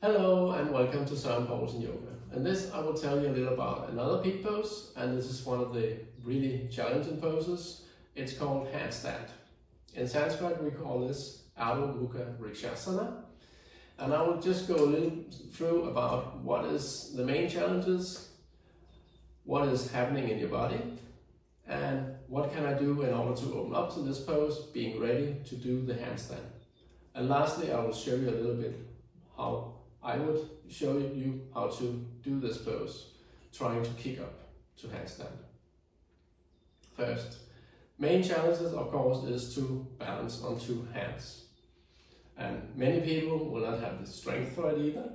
Hello and welcome to Pose Yoga. In this I will tell you a little about another peak pose, and this is one of the really challenging poses. It's called handstand. In Sanskrit we call this Adho, Mukha, Vrksasana. And I will just go a little through about what is the main challenges, what is happening in your body, and what can I do in order to open up to this pose, being ready to do the handstand. And lastly, I will show you a little bit how I would show you how to do this pose, trying to kick up to handstand. First, main challenges of course is to balance on two hands. And many people will not have the strength for it either,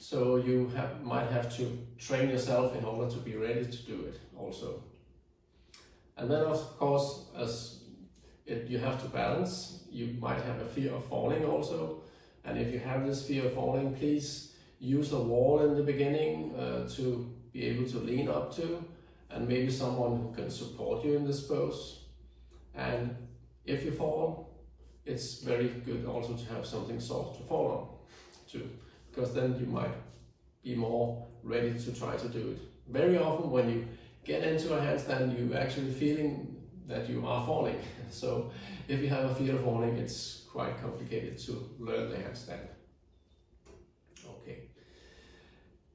so you might have to train yourself in order to be ready to do it also. And then of course, you have to balance, you might have a fear of falling also. And if you have this fear of falling, please use a wall in the beginning to be able to lean up to, and maybe someone who can support you in this pose. And if you fall, it's very good also to have something soft to fall on too, because then you might be more ready to try to do it. Very often when you get into a handstand, you're actually feeling that you are falling. So if you have a fear of falling, it's quite complicated to learn the handstand. Okay,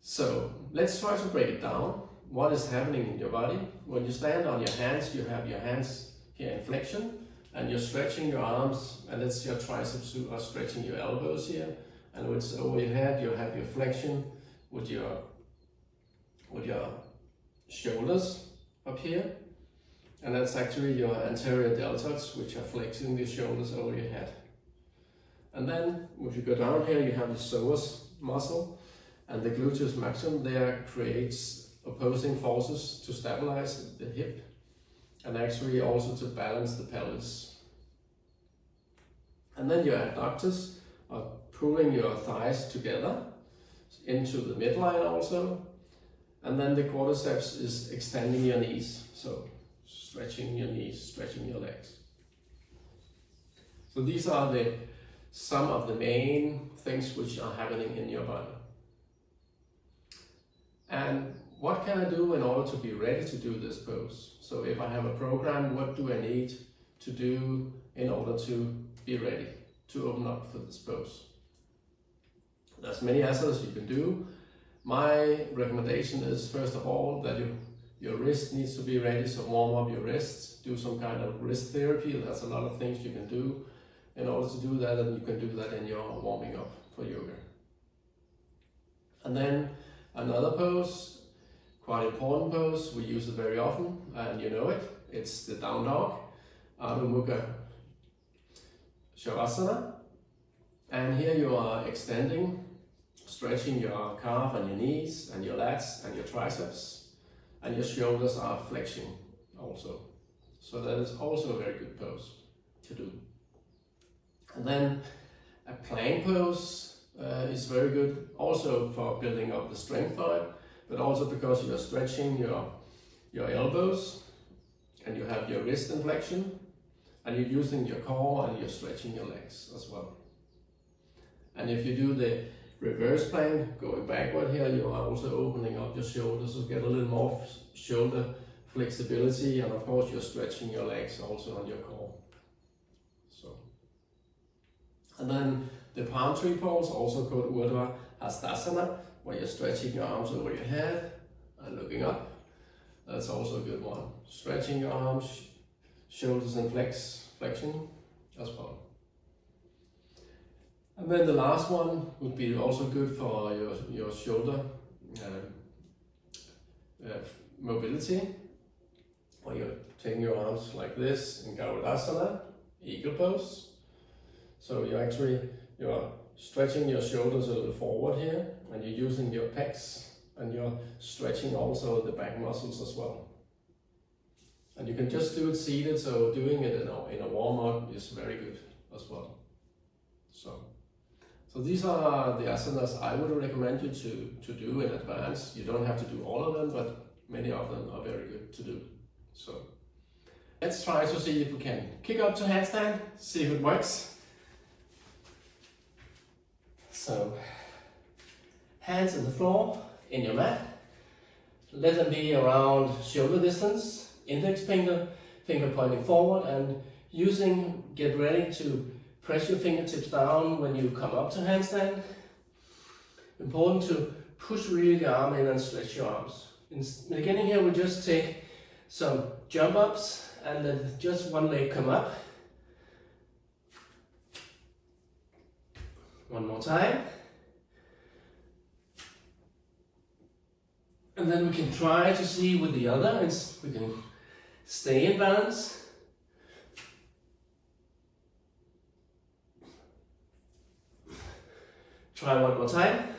so let's try to break it down. What is happening in your body? When you stand on your hands, you have your hands here in flexion, and you're stretching your arms, and it's your triceps who are stretching your elbows here. And when it's over your head, you have your flexion with your shoulders up here. And that's actually your anterior deltoids, which are flexing the shoulders over your head. And then, if you go down here, you have the psoas muscle and the gluteus maximus. There creates opposing forces to stabilize the hip and actually also to balance the pelvis. And then your adductors are pulling your thighs together into the midline also. And then the quadriceps is extending your knees. So stretching your knees, stretching your legs. So these are some of the main things which are happening in your body. And what can I do in order to be ready to do this pose? So if I have a program, what do I need to do in order to be ready to open up for this pose? There's many asanas you can do. My recommendation is, first of all, that your wrist needs to be ready, so warm up your wrists, do some kind of wrist therapy. There's a lot of things you can do in order to do that, and you can do that in your warming up for yoga. And then another pose, quite important pose, we use it very often, and you know it, it's the down dog, Adho Mukha Shavasana. And here you are extending, stretching your calf and your knees and your lats and your triceps, and your shoulders are flexing also. So that is also a very good pose to do. And then a plank pose is very good also for building up the strength for it, but also because you're stretching your elbows and you have your wrist in flexion, and you're using your core and you're stretching your legs as well. And if you do the reverse plank, going backward here, you are also opening up your shoulders to get a little more shoulder flexibility, and of course you're stretching your legs also on your core. So, and then the palm tree pose, also called Vrksasana, where you're stretching your arms over your head and looking up. That's also a good one. Stretching your arms, shoulders in flexion as well. And then the last one would be also good for your shoulder mobility, where you're taking your arms like this in Vrksasana, eagle pose. So you're stretching your shoulders a little forward here, and you're using your pecs, and you're stretching also the back muscles as well. And you can just do it seated, so doing it in a warm-up is very good as well. So these are the asanas I would recommend you to do in advance. You don't have to do all of them, but many of them are very good to do. So let's try to see if we can kick up to handstand, see if it works. So hands on the floor, in your mat. Let them be around shoulder distance, index finger pointing forward, and get ready to press your fingertips down when you come up to handstand. Important to push really the arm in and stretch your arms. In the beginning here, we just take some jump ups and let just one leg come up. One more time. And then we can try to see with the other, and we can stay in balance. Try one more time.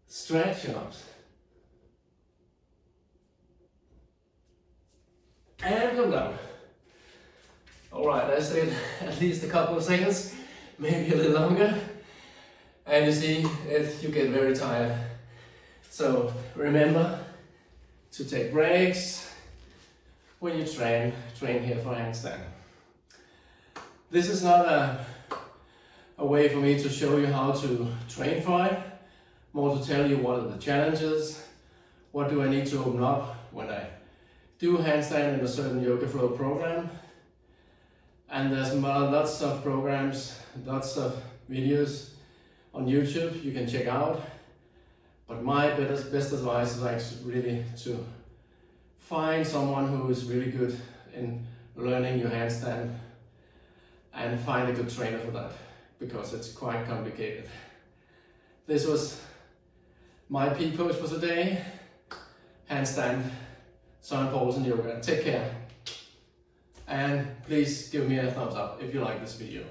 Stretch your arms. And come down. Alright, I stayed at least a couple of seconds, maybe a little longer. And you see, you get very tired. So remember to take breaks when you train here for handstand. This is not a way for me to show you how to train for it, more to tell you what are the challenges, what do I need to open up when I do handstand in a certain yoga flow program. And there's lots of programs, lots of videos on YouTube you can check out. But my best advice is actually really to find someone who is really good in learning your handstand and find a good trainer for that, because it's quite complicated. This was my P-pose for today. Handstand, sun pose and yoga. Take care. And please give me a thumbs up if you like this video.